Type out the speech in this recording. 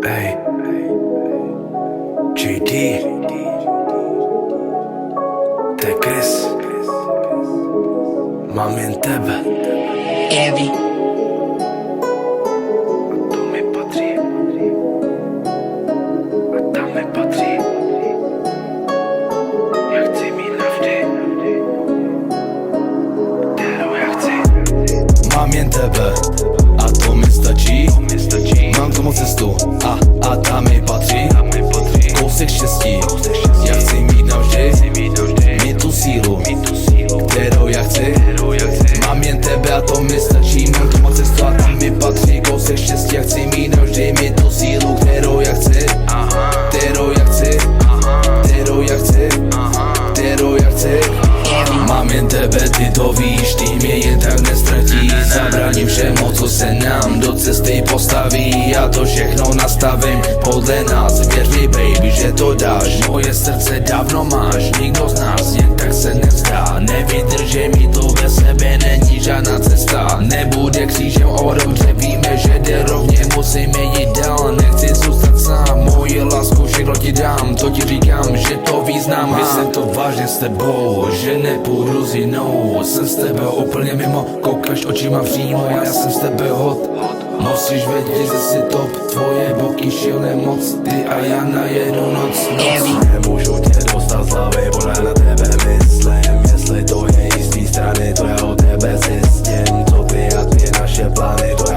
Ej, JD, to je Chris, mám jen tebe. Evi. A to mi patří. A tam mi patří. Já chci mít navždy, kterou já chci. Mám jen tebe a to mi stačí. Mám tomu cestu a ta mi patří. Kousek štěstí, já chci mít navždy. Mít tu sílu, kterou já chci. Mám jen tebe a to mi stačí. Mám tomu cestu a ta mi patří. Kousek štěstí, já chci mít navždy. Mít tu sílu, kterou já chci. Kterou já chci. Kterou já chci. Kterou já chci. Mám jen tebe, ty to víš, ty mě jen tak nestratíš. Zabraním všemu, co se nám do cesty postaví. Já to všechno nastavím podle nás. Věř mi baby, že to dáš. Moje srdce dávno máš, nikdo z nás jen tak se nevzdá. Nevydrží mi to ve sebe, není žádná cesta. Nebude křížem o dobře, víme, že jde rovně. Musíme jít dál, nechci zůstat sám. Moje lásku všechno ti dám, to ti říkám, že to význam. Myslím to vážně s tebou, že nepůjdu s jinou. Jsem s tebe úplně mimo, koukáš očima přímo. Já jsem s tebe hot, musíš vědět, že jsi top. Tvoje boky šilné moc, ty a já na jednu noc. Nemůžu tě dostat z hlavy, pořád na tebe myslím. Jestli to je jistý strany, to já o tebe zjistím. Co ty a ty naše plány, to